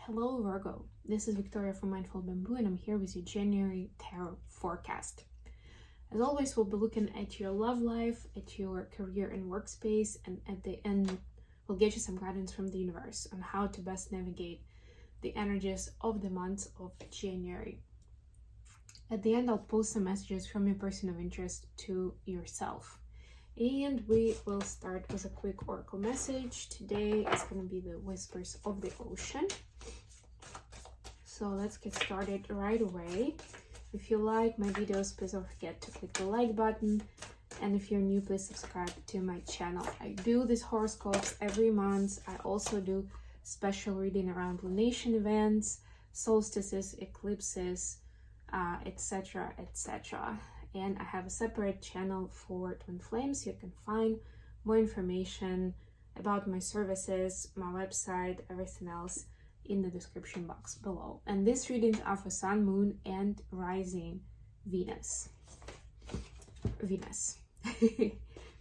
Hello Virgo, this is Victoria from Mindful Bamboo and I'm here with your January tarot forecast. As always, we'll be looking at your love life, at your career and workspace, and at the end we'll get you some guidance from the universe on how to best navigate the energies of the month of January. At the end, I'll post some messages from your person of interest to yourself. And we will start with a quick oracle message. Today is going to be the Whispers of the Ocean. So let's get started right away. If you like my videos, please don't forget to click the like button. And if you're new, please subscribe to my channel. I do these horoscopes every month. I also do special reading around lunation events, solstices, eclipses, etc, etc. And I have a separate channel for Twinflame, so you can find more information about my services, my website, everything else in the description box below. And these readings are for Sun, Moon, and Rising Venus.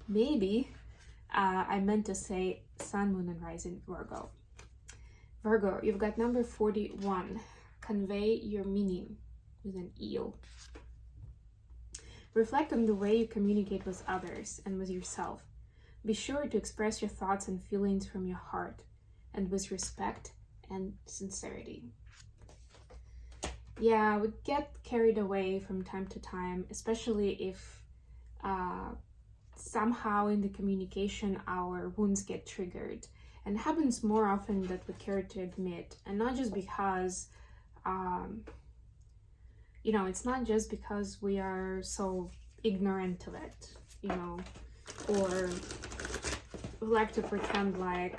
Maybe I meant to say Sun, Moon, and Rising Virgo. Virgo, you've got number 41. Convey your meaning with an eel. Reflect on the way you communicate with others and with yourself. Be sure to express your thoughts and feelings from your heart and with respect and sincerity. Yeah, we get carried away from time to time, especially if somehow in the communication our wounds get triggered. And it happens more often than we care to admit. And not just because, it's not just because we are so ignorant of it, or we like to pretend like,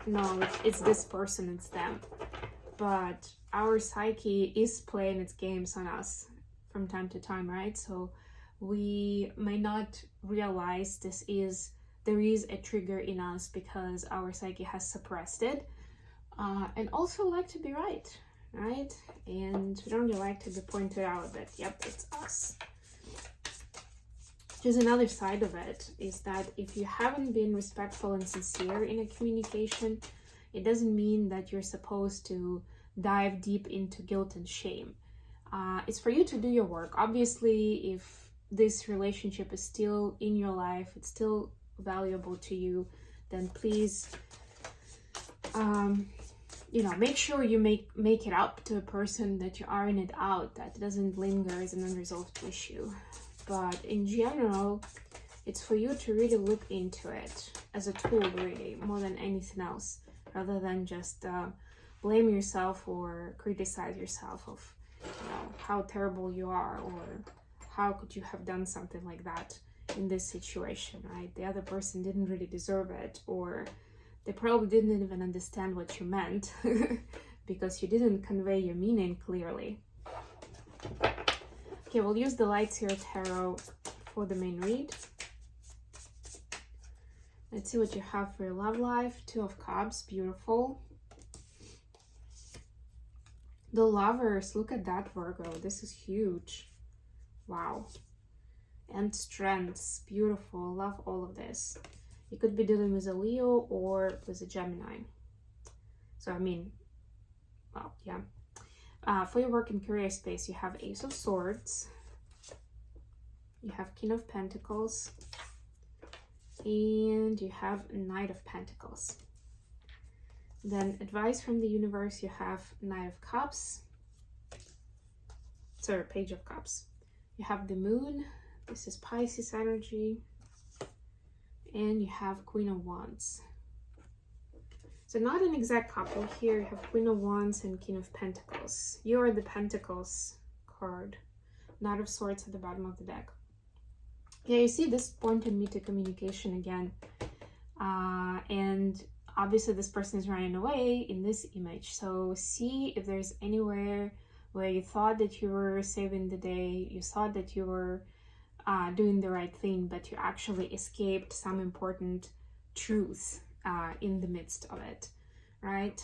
no, it's this person, it's them. But our psyche is playing its games on us from time to time, right? So we may not realize there is a trigger in us because our psyche has suppressed it, and also like to be right? And we don't really like to be pointed out that, yep, it's us. Just another side of it is that if you haven't been respectful and sincere in a communication, it doesn't mean that you're supposed to dive deep into guilt and shame. It's for you to do your work. Obviously, if this relationship is still in your life, it's still valuable to you, then please, make sure you make it up to a person that you iron it out, that doesn't linger as an unresolved issue. But in general, it's for you to really look into it as a tool, really, more than anything else, rather than just blame yourself or criticize yourself of, how terrible you are, or how could you have done something like that in this situation, right? The other person didn't really deserve it, or they probably didn't even understand what you meant because you didn't convey your meaning clearly. Okay, we'll use the Lights Here Tarot for the main read. Let's see what you have for your love life. Two of Cups, beautiful. The Lovers, look at that, Virgo. This is huge. Wow. And Strengths, beautiful. Love all of this. You could be dealing with a Leo or with a Gemini. So, yeah. For your work and career space, you have Ace of Swords, you have King of Pentacles, and you have Knight of Pentacles. Then advice from the universe, you have Knight of Cups, Page of Cups. You have the Moon, this is Pisces energy, and you have Queen of Wands. So not an exact couple here. You have Queen of Wands and King of Pentacles. You are the Pentacles card. Knight of Swords at the bottom of the deck. Yeah, you see this pointed me to communication again. And obviously this person is running away in this image. So see if there's anywhere where you thought that you were saving the day, you thought that you were doing the right thing, but you actually escaped some important truth in the midst of it, right?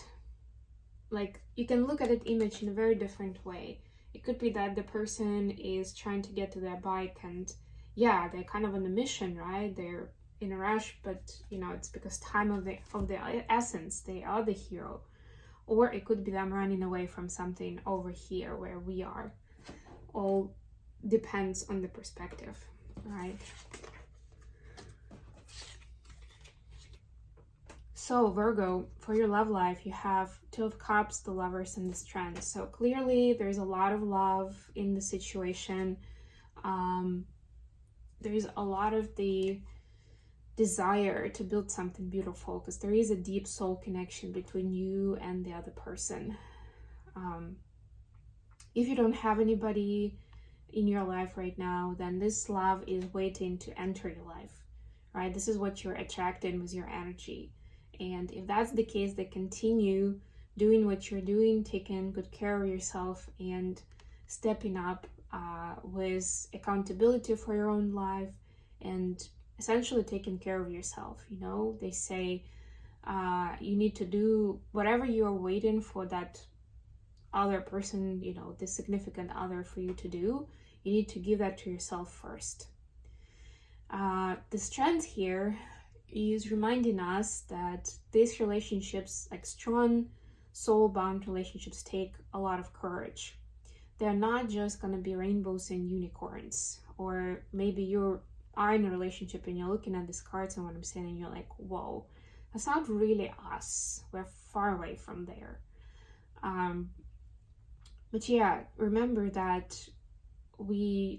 Like, you can look at that image in a very different way. It could be that the person is trying to get to their bike and yeah, they're kind of on a mission, right? They're in a rush, but it's because time of the essence, they are the hero. or it could be them running away from something over here where we are. All depends on the perspective, right? So Virgo, for your love life, you have Two of Cups, the Lovers, and the Strength. So clearly there's a lot of love in the situation. There's a lot of the desire to build something beautiful, because there is a deep soul connection between you and the other person. If you don't have anybody in your life right now, then this love is waiting to enter your life, right? This is what you're attracting with your energy. And if that's the case, then continue doing what you're doing, taking good care of yourself and stepping up with accountability for your own life and essentially taking care of yourself. You know, they say you need to do whatever you're waiting for that other person, you know, the significant other, for you to do. You need to give that to yourself first. The Strength here is reminding us that these relationships, like strong soul-bound relationships, take a lot of courage. They're not just going to be rainbows and unicorns. Or maybe you are in a relationship and you're looking at these cards and what I'm saying and you're like, whoa, that's not really us. We're far away from there. But yeah, remember that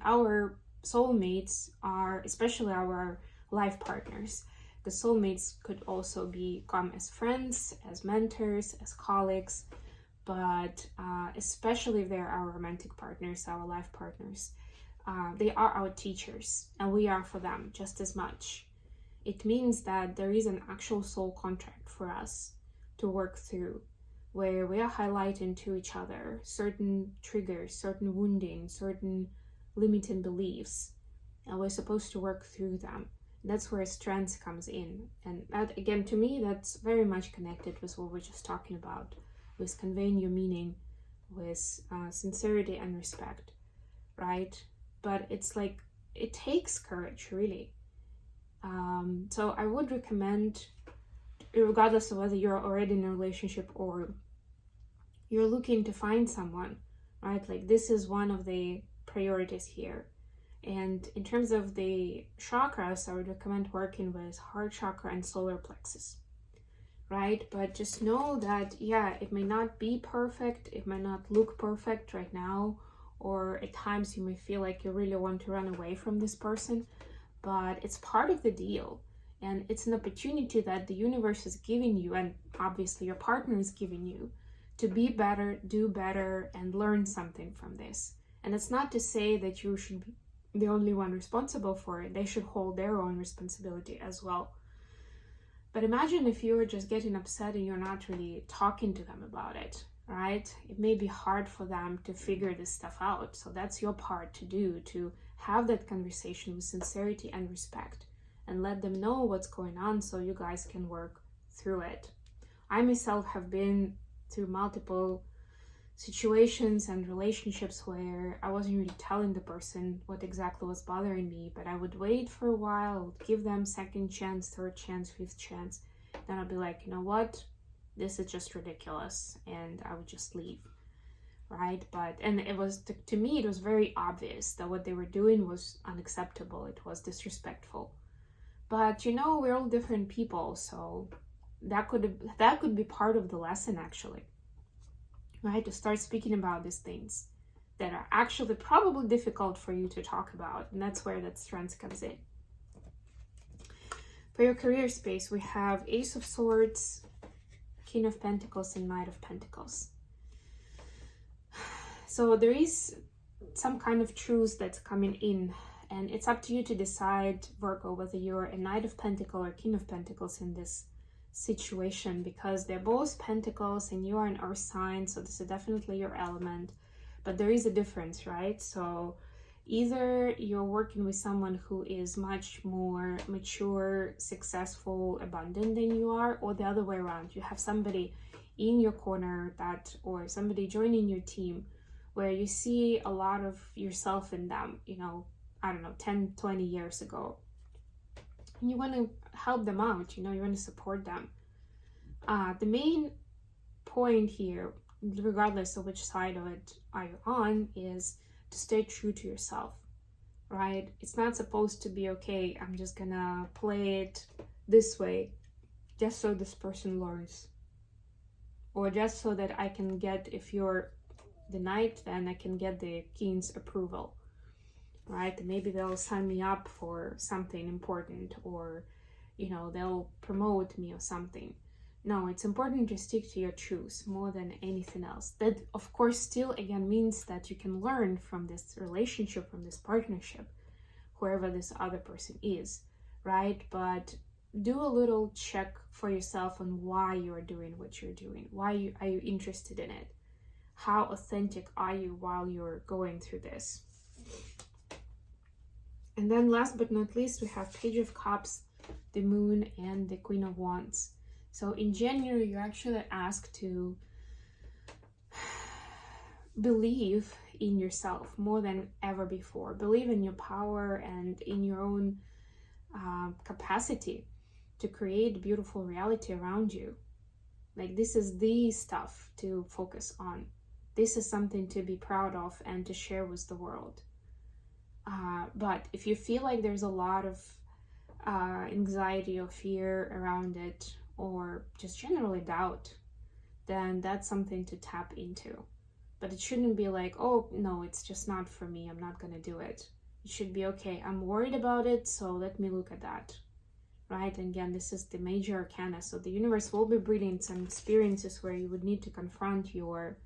our soulmates are, especially our life partners, because soulmates could also come as friends, as mentors, as colleagues, but especially if they're our romantic partners, our life partners, they are our teachers, and we are for them just as much. It means that there is an actual soul contract for us to work through, where we are highlighting to each other certain triggers, certain wounding, certain limiting beliefs, and we're supposed to work through them. That's where Strength comes in. And that, again, to me, that's very much connected with what we're just talking about, with conveying your meaning, with sincerity and respect, right? But it's like, it takes courage, really. So I would recommend, regardless of whether you're already in a relationship or you're looking to find someone, right? Like, this is one of the priorities here. And in terms of the chakras, I would recommend working with heart chakra and solar plexus, right? But just know that, yeah, it may not be perfect. It might not look perfect right now, or at times you may feel like you really want to run away from this person, but it's part of the deal. And it's an opportunity that the universe is giving you, and obviously your partner is giving you, to be better, do better, and learn something from this. And it's not to say that you should be the only one responsible for it. They should hold their own responsibility as well. But imagine if you were just getting upset and you're not really talking to them about it, right? It may be hard for them to figure this stuff out. So that's your part to do, to have that conversation with sincerity and respect, and let them know what's going on so you guys can work through it. I myself have been through multiple situations and relationships where I wasn't really telling the person what exactly was bothering me, but I would wait for a while, give them second chance, third chance, fifth chance. Then I'd be like, you know what? This is just ridiculous. And I would just leave, right? And it was, to me, it was very obvious that what they were doing was unacceptable. It was disrespectful. But, you know, we're all different people. So that could be part of the lesson, actually. Right, to start speaking about these things that are actually probably difficult for you to talk about, and that's where that Strength comes in. For your career space, we have Ace of Swords, King of Pentacles, and Knight of Pentacles. So there is some kind of truth that's coming in, and it's up to you to decide, Virgo, whether you're a Knight of Pentacles or King of Pentacles in this situation, because they're both pentacles and you are an earth sign, so this is definitely your element, but there is a difference, right? So either you're working with someone who is much more mature, successful, abundant than you are, or the other way around. You have somebody in your corner or somebody joining your team where you see a lot of yourself in them, you know, I don't know, 10, 20 years ago. And you want to help them out, you know, you want to support them. The main point here, regardless of which side of it are you on, is to stay true to yourself, right? It's not supposed to be, okay, I'm just gonna play it this way just so this person learns, or just so that I can get, if you're the knight, then I can get the king's approval, right? And maybe they'll sign me up for something important, or, you know, they'll promote me or something. No, it's important to stick to your truth more than anything else. That, of course, still again means that you can learn from this relationship, from this partnership, whoever this other person is, right? But do a little check for yourself on why you're doing what you're doing. Why are you interested in it? How authentic are you while you're going through this? And then last but not least, we have Page of Cups, the Moon, and the Queen of Wands. So in January, you're actually asked to believe in yourself more than ever before. Believe in your power and in your own capacity to create beautiful reality around you. Like, this is the stuff to focus on. This is something to be proud of and to share with the world. But if you feel like there's a lot of anxiety or fear around it, or just generally doubt, then that's something to tap into. But it shouldn't be like, oh no, it's just not for me, I'm not gonna do it. It should be, okay, I'm worried about it, so let me look at that, right? And again, this is the major arcana, so the universe will be bringing some experiences where you would need to confront your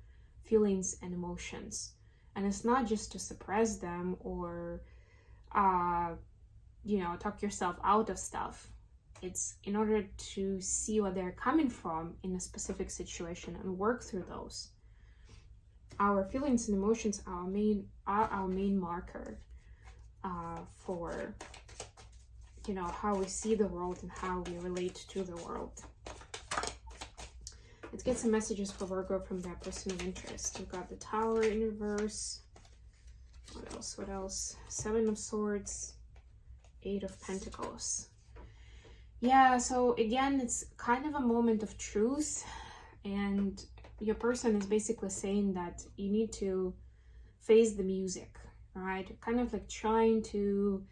feelings and emotions. And it's not just to suppress them or you know, talk yourself out of stuff. It's in order to see where they're coming from in a specific situation and work through those. Our feelings and emotions are our main marker for, you know, how we see the world and how we relate to the world. Let's get some messages for Virgo from their person of interest. We've got the Tower in reverse. What else? What else? Seven of Swords, Eight of Pentacles. Yeah, so again, it's kind of a moment of truth, and your person is basically saying that you need to face the music, right? Kind of like trying to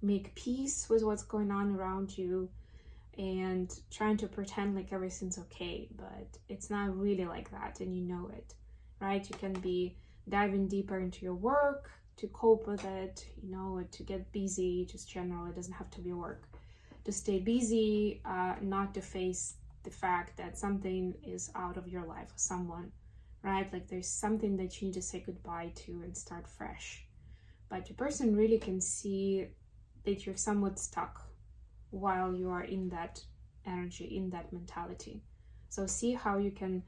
make peace with what's going on around you and trying to pretend like everything's okay, but it's not really like that, and you know it, right? You can be diving deeper into your work to cope with it, you know, to get busy, just generally, it doesn't have to be work. To stay busy, not to face the fact that something is out of your life, or someone, right? Like there's something that you need to say goodbye to and start fresh. But your person really can see that you're somewhat stuck while you are in that energy, in that mentality. So see how you can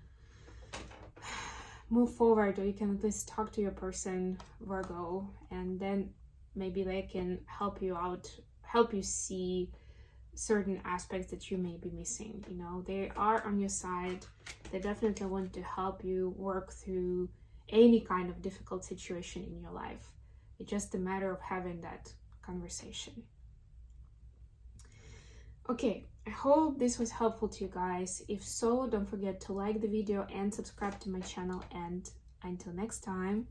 move forward, or you can at least talk to your person, Virgo, and then maybe they can help you out, help you see certain aspects that you may be missing. You know, they are on your side. They definitely want to help you work through any kind of difficult situation in your life. It's just a matter of having that conversation. Okay, I hope this was helpful to you guys. If so, don't forget to like the video and subscribe to my channel, and until next time,